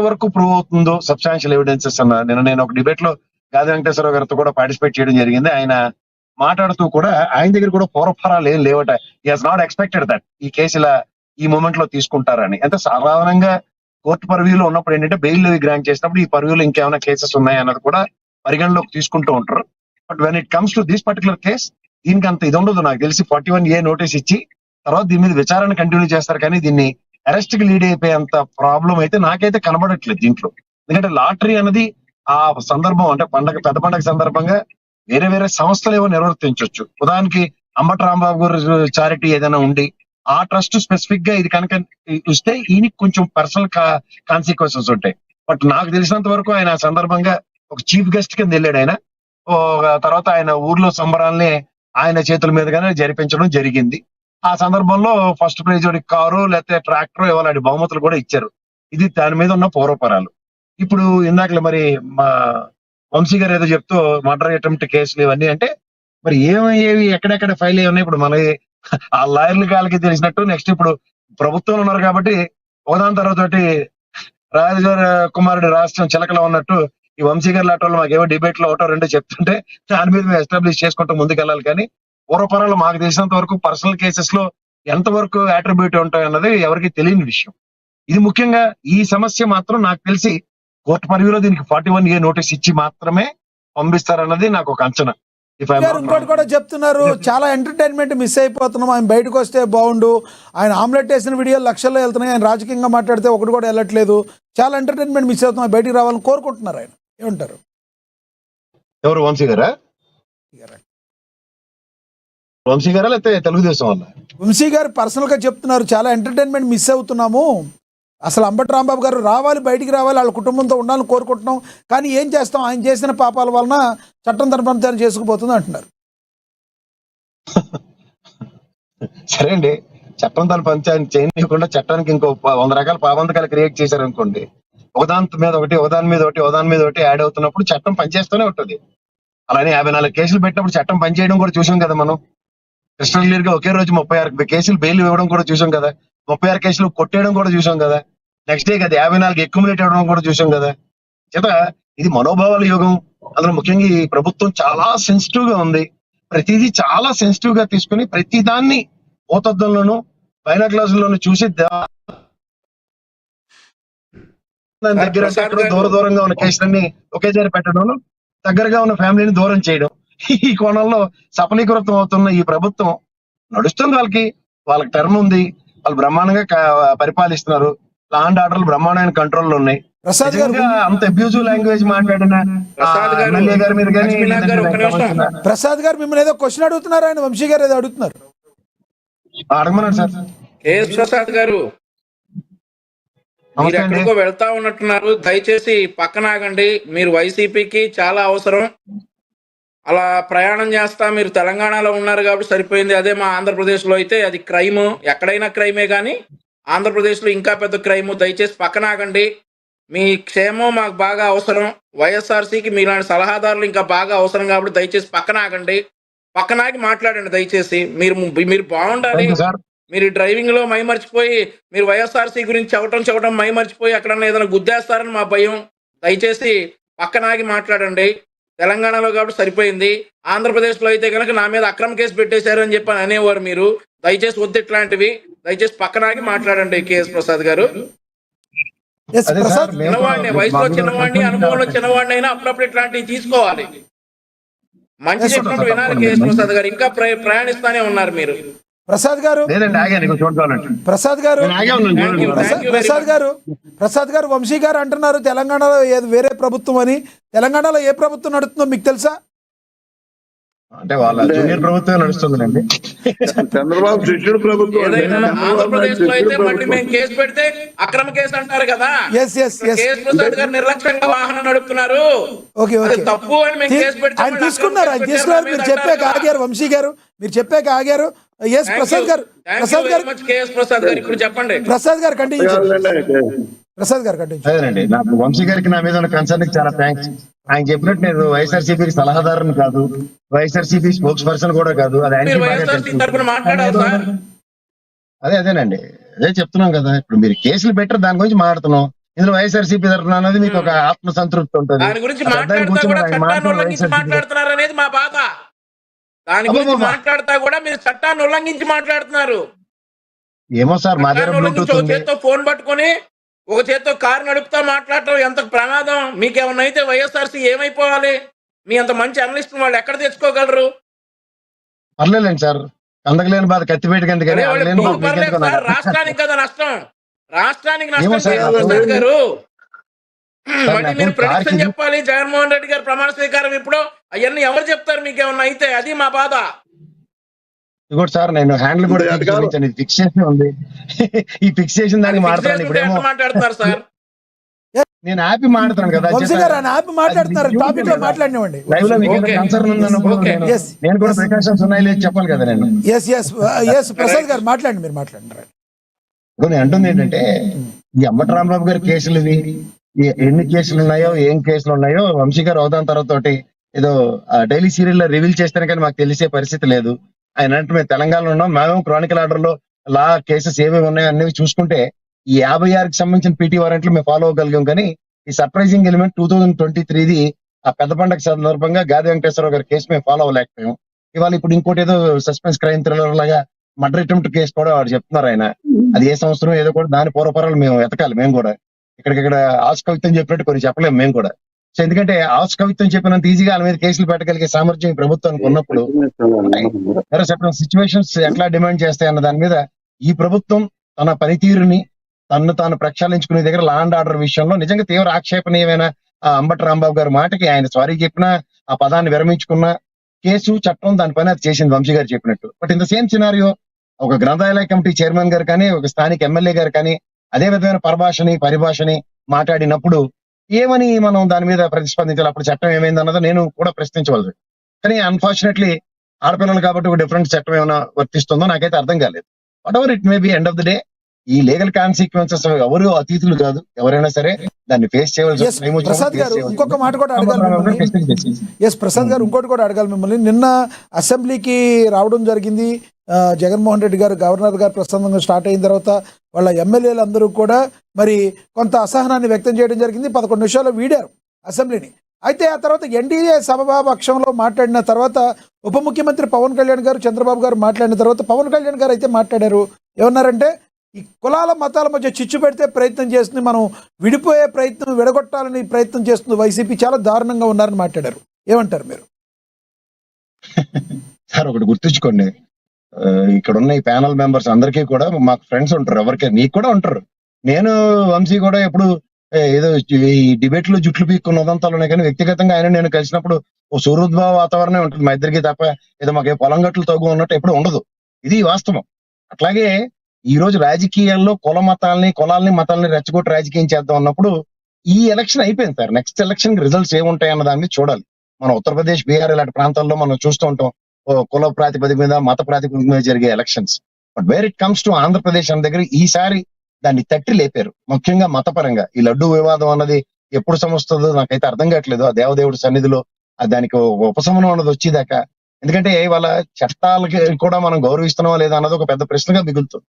వరకు ప్రూవ్ అవుతుందో substantial evidences అన్న నేను ఒక డిబేట్ లో గాది వెంకటేశ్వరరావు గారితో కూడా పార్టిసిపేట్ చేయడం జరిగింది. ఆయన మాట్లాడుతూ కూడా ఆయన దగ్గర కూడా పూర్వపరాలు ఏం లేవట. He has not expected that ఈ కేసు ఇలా ఈ మూమెంట్ లో తీసుకుంటారని. అంటే సాధారణంగా కోర్టు పర్వ్యూలో ఉన్నప్పుడు ఏంటంటే బెయిల్ గ్రాంట్ చేసినప్పుడు ఈ పర్వ్యూలో ఇంకేమైనా కేసెస్ ఉన్నాయా అన్నది కూడా పరిగణలోకి తీసుకుంటూ ఉంటారు. But when it comes to this particular case దీనికి అంత ఇది ఉండదు. నాకు తెలిసి 41A నోటీస్ ఇచ్చి తర్వాత దీని మీద విచారణ కంటిన్యూ చేస్తారు, కానీ దీన్ని అరెస్ట్ కి లీడ్ అయిపోయేంత ప్రాబ్లం అయితే నాకైతే కనబడట్లేదు దీంట్లో. ఎందుకంటే లాటరీ అనేది ఆ సందర్భం అంటే పెద్ద పండగ సందర్భంగా వేరే వేరే సంస్థలు ఏవో నిర్వర్తించవచ్చు. ఉదాహరణకి అంబటి రాంబాబు గారు చారిటీ ఏదైనా ఉండి ఆ ట్రస్ట్ స్పెసిఫిక్ గా ఇది కనుక ఇస్తే ఈయనకి కొంచెం పర్సనల్ కాన్సిక్వెన్సెస్ ఉంటాయి. బట్ నాకు తెలిసినంత వరకు ఆయన ఆ సందర్భంగా ఒక చీఫ్ గెస్ట్ కింద వెళ్ళాడు. ఆయన తర్వాత ఆయన ఊర్లో సంబరాల్ని ఆయన చేతుల మీదుగానే జరిపించడం జరిగింది. ఆ సందర్భంలో ఫస్ట్ ప్రైజ్ కారు లేకపోతే ట్రాక్టర్ ఇవ్వాలి బహుమతులు కూడా ఇచ్చారు. ఇది దాని మీద ఉన్న పూర్వపరాలు. ఇప్పుడు ఇందాకలే మరి మా వంశీ గారు ఏదో చెప్తూ మర్డర్ అటెంప్ట్ కేసులు ఇవన్నీ అంటే మరి ఏమయ్యేవి ఎక్కడెక్కడ ఫైల్ అయ్యి ఉన్నాయి. ఇప్పుడు మన ఆ లాయర్ల కాళ్ళకి తెలిసినట్టు నెక్స్ట్ ఇప్పుడు ప్రభుత్వంలో ఉన్నారు కాబట్టి ఒకదాని తర్వాత రాజకుమారుడి రాష్ట్రం చిలకలో ఉన్నట్టు ఈ వంశీ గారి లాంటి వాళ్ళు మాకేవో డిబేట్ లో ఒకటో రెండో చెప్తుంటే దాని మీద మేము ఎస్టాబ్లిష్ చేసుకుంటూ ముందుకెళ్ళాలి. కానీ పూర్వపరాలు మాకు తెలిసినంత వరకు పర్సనల్ కేసెస్ లో ఎంతవరకు అట్రిబ్యూట్ ఉంటాయి అన్నది ఎవరికి తెలియని విషయం. ఇది ముఖ్యంగా ఈ సమస్య మాత్రం నాకు తెలిసి కోర్టు పరిధిలో దీనికి 41A నోటీస్ ఇచ్చి మాత్రమే పంపిస్తారన్నది నాకు ఒక అంచనా. ఇంకోటి కూడా చెప్తున్నారు, చాలా ఎంటర్టైన్మెంట్ మిస్ అయిపోతున్నాం, ఆయన బయటకు వస్తే బాగుండు, ఆయన ఆమ్లెట్ వేసిన వీడియోలు లక్షల్లో వెళ్తున్నాయి, ఆయన రాజకీయంగా మాట్లాడితే ఒకటి కూడా వెళ్ళట్లేదు, చాలా ఎంటర్టైన్మెంట్ మిస్ అవుతున్నాం, బయటికి రావాలని కోరుకుంటున్నారు. ఆయన ఏమంటారు? ఎవరు? వంశీ గారా? వంశీ గారా లేకపోతే తెలుగుదేశం వల్ల? వంశీ గారు పర్సనల్ గా చెప్తున్నారు, చాలా ఎంటర్టైన్మెంట్ మిస్ అవుతున్నాము, అసలు అంబటి రాంబాబు గారు రావాలి, బయటికి రావాలి, వాళ్ళ కుటుంబంతో ఉండాలని కోరుకుంటున్నాం, కానీ ఏం చేస్తాం, ఆయన చేసిన పాపాల వలన చట్టం తన పని తాను చేసుకుపోతుంది అంటున్నారు. సరే అండి, చట్టం తన పని చేయకుండా చట్టానికి ఇంకో 100 రకాల పాబంధకాలు క్రియేట్ చేశారు అనుకోండి, ఒకదాని మీద ఒకటి యాడ్ అవుతున్నప్పుడు చట్టం పనిచేస్తూనే ఉంటుంది. అలానే 54 కేసులు పెట్టినప్పుడు చట్టం పనిచేయడం కూడా చూసాం కదా మనం. క్రిస్టల్ క్లియర్ గా ఒకే రోజు 36 కేసులు బెయిల్ ఇవ్వడం కూడా చూసాం కదా, 36 కేసులు కొట్టేయడం కూడా చూసాం కదా, నెక్స్ట్ డే కదా 54 అక్యుములేట్ అవ్వడం కూడా చూసాం కదా. చేత ఇది మనోభావాల యుగం. అందులో ముఖ్యంగా ఈ ప్రభుత్వం చాలా సెన్సిటివ్ గా ఉంది. ప్రతిదీ చాలా సెన్సిటివ్ గా తీసుకుని ప్రతి దాన్ని ఓతద్దంలోనూ బైనాక్లాసుల్లోనూ చూసి దాని దగ్గర దూరంగా ఉన్న కేసులన్నీ ఒకేసారి పెట్టడం, దగ్గరగా ఉన్న ఫ్యామిలీని దూరం చేయడం, ఈ కోణంలో సఫలీకృతం అవుతున్న ఈ ప్రభుత్వం నడుస్తుంది. వాళ్ళకి టర్మ్ ఉంది, వాళ్ళు బ్రహ్మాండంగా పరిపాలిస్తున్నారు, లా అండ్ ఆర్డర్లు బ్రహ్మాండమైన కంట్రోల్లో ఉన్నాయి. అంత అబ్యూజివ్ లాంగ్వేజ్ మాట్లాడిన ఎమ్మెల్యే గారి మీద కానీ ప్రసాద్ గారు మిమ్మల్ని ఏదో క్వశ్చన్ అడుగుతున్నారు, ఆయన వంశీ గారు ఏదో అడుగుతున్నారు, అడగమన్నారు సార్. కేఎస్ ప్రసాద్ గారు మీరు ఎక్కడికో వెళ్తా ఉన్నట్టున్నారు, దయచేసి పక్కన ఆగండి. మీరు వైసీపీకి చాలా అవసరం, అలా ప్రయాణం చేస్తా మీరు తెలంగాణలో ఉన్నారు కాబట్టి సరిపోయింది. అదే మా ఆంధ్రప్రదేశ్ లో అయితే అది క్రైమ్, ఎక్కడైనా క్రైమే, కానీ ఆంధ్రప్రదేశ్ లో ఇంకా పెద్ద క్రైమ్. దయచేసి పక్కన ఆగండి, మీ క్షేమం మాకు బాగా అవసరం, వైఎస్ఆర్సీకి మీలాంటి సలహాదారులు ఇంకా బాగా అవసరం కాబట్టి దయచేసి పక్కన ఆగండి, పక్కనాగి మాట్లాడండి దయచేసి. మీరు బాగుండాలి. మీరు డ్రైవింగ్ లో మైమర్చిపోయి మీరు వైఎస్ఆర్సీ గురించి చెప్పటం మైమర్చిపోయి ఎక్కడన్నా ఏదైనా గుద్దేస్తారని మా భయం. దయచేసి పక్కనాగి మాట్లాడండి. తెలంగాణలో కాబట్టి సరిపోయింది, ఆంధ్రప్రదేశ్ లో అయితే కనుక నా మీద అక్రమ కేసు పెట్టేశారు అని చెప్పి అనేవారు మీరు. దయచేసి వద్దు ఇట్లాంటివి, దయచేసి పక్కనాగి మాట్లాడండి. కేఎస్ ప్రసాద్ గారు చిన్నవాడిని, వయసులో చిన్నవాడిని, అనుభవంలో చిన్నవాడిని అయినా అప్పుడప్పుడు ఇట్లాంటివి తీసుకోవాలి. మంచి చెప్పినప్పుడు వినాలి. కేఎస్ ప్రసాద్ గారు ఇంకా ప్రయాణిస్తానే ఉన్నారు మీరు. ప్రసాద్ గారు వంశీ గారు అంటున్నారు తెలంగాణలో వేరే ప్రభుత్వం అని. తెలంగాణలో ఏ ప్రభుత్వం నడుస్తుందో మీకు తెలుసా? అంటే వాళ్ళ జూనియర్ ప్రభుత్వం నడుస్తుందండి, చంద్రబాబు శిష్యుడు ప్రభుత్వం. ఆంధ్రప్రదేశ్ లో అయితే మళ్ళీ మేము కేసు పెడితే అక్రమ కేసు అంటారు కదా. కేఎస్ ప్రసాద్ గారు నిర్లక్ష్యంగా వాహనం నడుపుతున్నారు, తప్పు అని మేము కేసు పెడితే ఆయన తీసుకున్నారు. మీరు చెప్పాక ఆగారు వంశీ గారు, మీరు చెప్పాక ఆగారు. ఎస్ ప్రసాద్ గారు, ప్రసాద్ గారు ఇప్పుడు చెప్పండి. ప్రసాద్ గారు కంటిన్యూ. ప్రసాద్ గారు అదేనండి, నాకు వంశీ గారికి నా మీద ఉన్న కన్సర్న్ కి చాలా థ్యాంక్స్. ఆయన చెప్పినట్టు నేను వైఎస్ఆర్సీపీకి సలహాదారుని కాదు, వైఎస్ఆర్సీపీ స్పోక్స్ పర్సన్ కూడా కాదు. అది అదేనండి, అదే చెప్తున్నాం కదా. ఇప్పుడు మీరు కేసులు బెటర్ దాని గురించి మాట్లాడుతున్నాం. ఇందులో వైఎస్ఆర్సీపీ తరఫున అన్నది మీకు ఒక ఆత్మ సంతృప్తి ఉంటుంది. దాని గురించి అది అర్థం మాట్లాడుతా కూర్చొని కూడా ఆయన చట్టాన్ని మాట్లాడే ఉల్లంఘించి వైఎస్ఆర్సీపీ మాట్లాడుతున్నారు అనేది మా బాధ. దాని గురించి అబ్బబ్బబ్బా. మాట్లాడుతా కూడా మీరు చట్టాన్ని ఉల్లంఘించి మాట్లాడుతున్నారు. ఏమో సార్ మా దగ్గర చట్టాన్ని బ్లూటూత్ ఉల్లంఘించి ఒక ఉంది. చేత్తో ఫోన్ పట్టుకొని ఒక చేత్తో కారు నడుపుతా మాట్లాడటం ఎంత ప్రమాదం. మీకేమన్నా అయితే వైఎస్ఆర్సీ ఏమైపోవాలి? మీ అంత మంచి అనలిస్ట్ వాళ్ళు ఎక్కడ తెచ్చుకోగలరు? పర్లేదండి సార్, అందకలేని బాధ కత్తిపేటకి ఎందుకని అరే వాళ్ళు అందలేని బాధ మీకు పర్లేదు మీకెందుకు సార్, అన్నారు? రాష్ట్రానికి కదా నష్టం. రాష్ట్రానికి ఏమో నష్టం సార్, చేయాలి నాకు- ప్రసాద్ గారు. మళ్ళీ నాకు మీరు ప్రొడిక్షన్ కార్కి- చెప్పాలి. జగన్మోహన్ రెడ్డి గారు ప్రమాణ స్వీకారం ఇప్పుడు అవన్నీ ఎవరు చెప్తారు మీకేమన్నా అయితే? అది మా బాధ. ఇంకోటి సార్, నేను హ్యాండిల్ కూడా అది కాదు. చూపించాను, ఇది ఫిక్స్ చేసి ఉంది. ఈ ఫిక్స్ చేసిన దానికి మాట్లాడాను. ఇప్పుడు ఏమో మాట్లాడుతున్నారు సార్. నేను హ్యాపీ మాట్లాడుతాను కదా, వంశీ గారు ఆయన హ్యాపీ మాట్లాడుతున్నారు, టాపిక్ లో మాట్లాడినవ్వండి. లైవ్ లో మీకు Okay. కన్సర్న్ ఉందన్నప్పుడు Okay. నేను- Yes. నేను కూడా ప్రికాషన్స్ ఉన్నాయి లేదు చెప్పాలి కదా నేను. ఎస్ ప్రసాద్ గారు మాట్లాడండి, మీరు మాట్లాడండి. ఇప్పుడు నేను అంటుంది ఏంటంటే, ఈ అంబటి రాంబాబు గారి కేసులు ఇవి, ఎన్ని కేసులు ఉన్నాయో ఏం కేసులు ఉన్నాయో వంశీ గారు అవదాన తర్వాత తోటి ఏదో డైలీ సీరియల్ లో రివీల్ చేస్తేనే కానీ మాకు తెలిసే పరిస్థితి లేదు. ఆయన అంటే మేము తెలంగాణలో ఉన్నాం, మేము క్రానికల్ ఆర్డర్ లో లా కేసెస్ ఏమేమి ఉన్నాయో అన్ని చూసుకుంటే ఈ 56కి సంబంధించిన పీటీ వారెంట్లు మేము ఫాలో అవ్వగలిగాం. కానీ ఈ సర్ప్రైజింగ్ ఎలిమెంట్ 2023ది ఆ పెద్ద పండగ సందర్భంగా గాది వెంకటేశ్వరరావు గారి కేసు మేము ఫాలో అవ్వలేకపోయాం. ఇవాళ ఇప్పుడు ఇంకోటి ఏదో సస్పెన్స్ క్రైమ్ థ్రిల్లర్ లాగా మర్డర్ అటెంప్ట్ కేసు కూడా వాడు చెప్తున్నారు ఆయన. అది ఏ సంవత్సరం ఏదో కూడా దాని పూర్వపరాలు మేము వెతకాలి. మేము కూడా ఇక్కడ ఆస్ కవిత్వం చెప్పినట్టు కొన్ని చెప్పలేము మేము కూడా. సో ఎందుకంటే ఆస్ కవిత్వం చెప్పినంత ఈజీగా వాళ్ళ మీద కేసులు పెట్టగలిగే సామర్థ్యం ఈ ప్రభుత్వానికి ఉన్నప్పుడు చెప్పిన సిచ్యువేషన్స్ ఎట్లా డిమాండ్ చేస్తాయి అన్న దాని మీద ఈ ప్రభుత్వం తన పనితీరుని తను తాను ప్రక్షాళించుకునే దగ్గర లా అండ్ ఆర్డర్ విషయంలో నిజంగా తీవ్ర ఆక్షేపణీయమైన ఆ అంబటి రాంబాబు గారి మాటకి ఆయన సారీ చెప్పినా, ఆ పదాన్ని విరమించుకున్న కేసు చట్టం దాని పని అది చేసింది వంశీ గారు చెప్పినట్టు. But in the same scenario ఒక గ్రంథాలయ కమిటీ చైర్మన్ గారు కానీ ఒక స్థానిక ఎమ్మెల్యే గారు కానీ అదే విధమైన పరిభాషని మాట్లాడినప్పుడు ఏమని మనం దాని మీద ప్రతిస్పందించాలి? అప్పుడు చట్టం ఏమైంది అన్నది నేను కూడా ప్రశ్నించవలసి. కానీ అన్ఫార్చునేట్లీ ఆడపిల్లలు కాబట్టి ఒక డిఫరెంట్ చట్టం ఏమైనా వర్తిస్తుందో నాకైతే అర్థం కాలేదు. What ever it may be, end of the day ఈ లీగల్ కాన్సిక్వెన్సెస్ ఎవరు అతిథులు కాదు, ఎవరైనా సరే దాన్ని ఫేస్ Yes, ప్రసాద్ గారు ఇంకొక మాట కూడా అడగాలి మిమ్మల్ని. ప్రసాద్ గారు ఇంకోటి కూడా అడగాలి మిమ్మల్ని. నిన్న అసెంబ్లీకి రావడం జరిగింది. జగన్మోహన్ రెడ్డి గారు గవర్నర్ గారు ప్రసంగం స్టార్ట్ అయిన తర్వాత వాళ్ళ ఎమ్మెల్యేలు అందరూ కూడా మరి కొంత అసహనాన్ని వ్యక్తం చేయడం జరిగింది. 11 నిమిషాలు వీడారు అసెంబ్లీని. అయితే ఆ తర్వాత ఎన్డీఏ సభాపక్షంలో మాట్లాడిన తర్వాత ఉప ముఖ్యమంత్రి పవన్ కళ్యాణ్ గారు, చంద్రబాబు గారు మాట్లాడిన తర్వాత పవన్ కళ్యాణ్ గారు అయితే మాట్లాడారు. ఏమన్నారంటే, ఈ కులాల మతాల మధ్య చిచ్చు పెడితే ప్రయత్నం చేస్తుంది, మనం విడిపోయే ప్రయత్నం, విడగొట్టాలని ప్రయత్నం చేస్తుంది వైసీపీ, చాలా దారుణంగా ఉన్నారని మాట్లాడారు. ఏమంటారు మీరు? సార్ ఒకటి గుర్తుంచుకోండి, ఇక్కడ ఉన్న ఈ ప్యానల్ మెంబర్స్ అందరికీ కూడా మాకు ఫ్రెండ్స్ ఉంటారు, ఎవరికైనా మీకు కూడా ఉంటారు. నేను వంశీ కూడా ఎప్పుడు ఏదో ఈ డిబేట్ లో జుట్లు పీక్కున్న ఉదంతాలు ఉన్నాయి, కానీ వ్యక్తిగతంగా ఆయన నేను కలిసినప్పుడు ఓ సూర్యోద్భవ వాతావరణం ఉంటుంది మా ఇద్దరికి తప్ప ఏదో మాకు పొలం గట్లు తగ్గు ఉన్నట్టు ఎప్పుడు ఉండదు. ఇది వాస్తవం. అట్లాగే ఈ రోజు రాజకీయాల్లో కులాల్ని మతాలని రెచ్చగొట్టి రాజకీయం చేద్దాం అన్నప్పుడు ఈ ఎలక్షన్ అయిపోయింది సార్. నెక్స్ట్ ఎలక్షన్ రిజల్ట్స్ ఏముంటాయి అన్న దాన్ని చూడాలి. మనం ఉత్తరప్రదేశ్, బీహార్ ఇలాంటి ప్రాంతాల్లో మనం చూస్తూ ఉంటాం కుల ప్రాతిపదిక మీద, మత ప్రాతిపదిక మీద జరిగే elections. But where it comes to Andhra Pradesh అన్న దగ్గర ఈసారి దాన్ని తట్టి లేపారు. ముఖ్యంగా మతపరంగా ఈ లడ్డు వివాదం అన్నది ఎప్పుడు సమొస్తుందో నాకైతే అర్థం కావట్లేదు. ఆ దేవదేవుడి సన్నిధిలో దానికి ఉపశమనం అన్నది వచ్చేదాకా. ఎందుకంటే వాళ్ళ చట్టాలకి కూడా మనం గౌరవిస్తున్నావా లేదా అన్నది ఒక పెద్ద ప్రశ్నగా మిగులుతుంది.